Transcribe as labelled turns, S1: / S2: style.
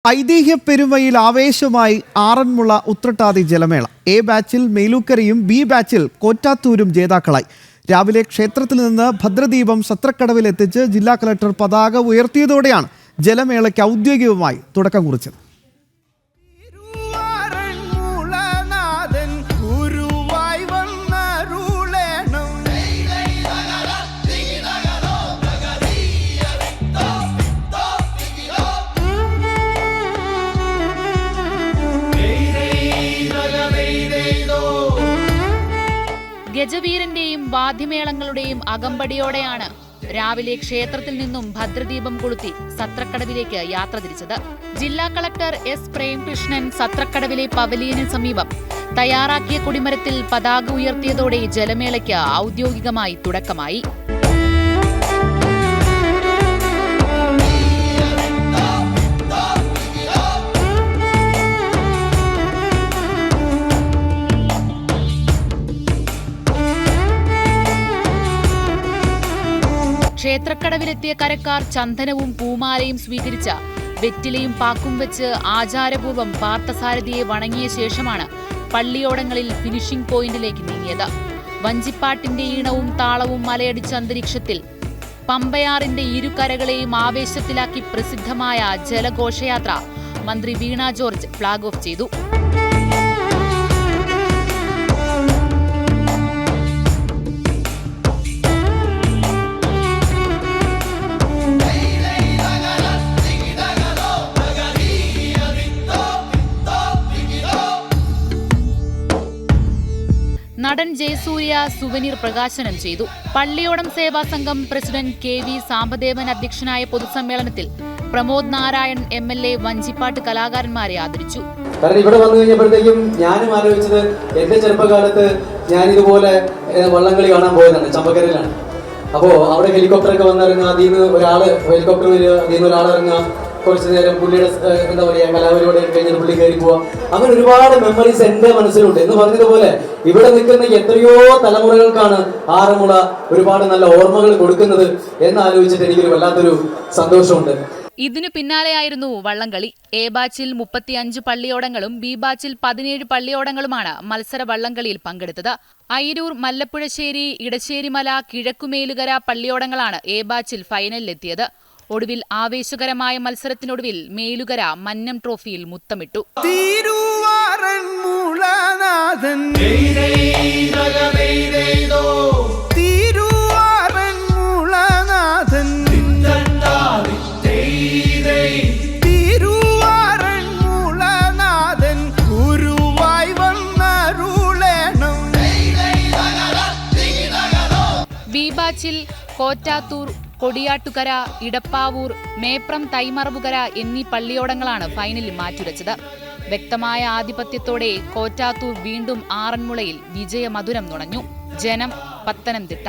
S1: ഐതിഹ്യ പെരുമയിൽ ആവേശമായി Aranmula Uthrattathi ജലമേള. A ബാച്ചിൽ മേലൂക്കരയും B ബാച്ചിൽ കോറ്റാത്തൂരും ജേതാക്കളായി. രാവിലെ ക്ഷേത്രത്തിൽ നിന്ന് ഭദ്രദീപം സത്രക്കടവിൽ എത്തിച്ച് ജില്ലാ കളക്ടർ പതാക ഉയർത്തിയതോടെയാണ് ജലമേളയ്ക്ക് ഔദ്യോഗികമായി തുടക്കം കുറിച്ചത്.
S2: ഗജവീരന്റെയും വാദ്യമേളങ്ങളുടെയും അകമ്പടിയോടെയാണ് രാവിലെ ക്ഷേത്രത്തിൽ നിന്നും ഭദ്രദീപം കൊളുത്തി സത്രക്കടവിലേക്ക് യാത്ര തിരിച്ചത്. ജില്ലാ കളക്ടർ എസ് പ്രേംകൃഷ്ണൻ സത്രക്കടവിലെ പവലിയന് സമീപം തയ്യാറാക്കിയ കൊടിമരത്തിൽ പതാക ഉയർത്തിയതോടെ ജലമേളയ്ക്ക് ഔദ്യോഗികമായി തുടക്കമായി. ക്ഷേത്രക്കടവിലെത്തിയ കരക്കാർ ചന്ദനവും പൂമാലയും സ്വീകരിച്ച വെറ്റിലയും പാക്കും വെച്ച് ആചാരപൂർവ്വം പാർത്ഥസാരഥിയെ വണങ്ങിയ ശേഷമാണ് പള്ളിയോടങ്ങളിൽ ഫിനിഷിംഗ് പോയിന്റിലേക്ക് നീങ്ങിയത്. വഞ്ചിപ്പാട്ടിന്റെ ഈണവും താളവും മലയടിച്ച അന്തരീക്ഷത്തിൽ പമ്പയാറിന്റെ ഇരുകരകളെയും ആവേശത്തിലാക്കി പ്രസിദ്ധമായ ജലഘോഷയാത്ര മന്ത്രി വീണ ജോർജ് ഫ്ളാഗ് ഓഫ് ചെയ്തു. നടൻ ജയസൂര്യ സുവനീർ പ്രകാശനം ചെയ്തു. പള്ളിയോടം സേവാ സംഘം പ്രസിഡന്റ് KV സാംബദേവൻ അധ്യക്ഷനായ പൊതുസമ്മേളനത്തിൽ പ്രമോദ് നാരായൺ MLA വഞ്ചിപ്പാട്ട് കലാകാരന്മാരെ ആദരിച്ചു.
S3: കാരണം ഇവിടെ വന്നു കഴിഞ്ഞപ്പോഴത്തേക്കും ഞാനും ആലോചിച്ചത് എന്റെ ചെറുപ്പകാലത്ത് ഞാൻ ഇതുപോലെ വള്ളംകളി കാണാൻ പോയതാണ്. ചമ്പക്കരയിലാണ്. അപ്പോൾ അവിടെ ഹെലികോപ്റ്ററൊക്കെ വന്നിറങ്ങുക, അതിൽ നിന്ന് ഒരാള് ഹെലികോപ്റ്റർ വരിക, അതിൽ നിന്ന് ഒരാൾ ഇറങ്ങുക, കുറച്ചു നേരം പുള്ളിയുടെ എന്താ പറയുക കലാപരിപാടി കഴിഞ്ഞാൽ പുള്ളി കയറി പോവാം. അങ്ങനെ ഒരുപാട് മെമ്മറീസ് എന്റെ മനസ്സിലുണ്ട്. എന്ന് പറഞ്ഞതുപോലെ ഇവിടെ നിൽക്കുന്ന എത്രയോ തലമുറകൾക്കാണ് ആറന്മുള ഒരുപാട് നല്ല ഓർമ്മകൾ കൊടുക്കുന്നത് എന്നാലോചിച്ചിട്ട് എനിക്കൊരു വല്ലാത്തൊരു സന്തോഷമുണ്ട്.
S2: ഇതിനു പിന്നാലെയായിരുന്നു വള്ളംകളി. എ ബാച്ചിൽ 35 പള്ളിയോടങ്ങളും ബി ബാച്ചിൽ 17 പള്ളിയോടങ്ങളുമാണ് മത്സര വള്ളംകളിയിൽ പങ്കെടുത്തത്. അയിരൂർ, മല്ലപ്പുഴശ്ശേരി, ഇടശ്ശേരിമല, കിഴക്കുമേലുകര പള്ളിയോടങ്ങളാണ് എ ബാച്ചിൽ ഫൈനലിലെത്തിയത്. ഒടുവിൽ ആവേശകരമായ മത്സരത്തിനൊടുവിൽ മേലുകര മന്നം ട്രോഫിയിൽ മുത്തമിട്ടു. ബി ബാച്ചിൽ കോറ്റാത്തൂർ, കൊടിയാട്ടുകര, ഇടപ്പാവൂർ, മേപ്രം, തൈമറവുകര എന്നീ പള്ളിയോടങ്ങളാണ് ഫൈനലിൽ മാറ്റുരച്ചത്. വ്യക്തമായ ആധിപത്യത്തോടെ കോറ്റാത്തൂർ വീണ്ടും ആറന്മുളയിൽ വിജയമധുരം നുണഞ്ഞു. ജനം, പത്തനംതിട്ട.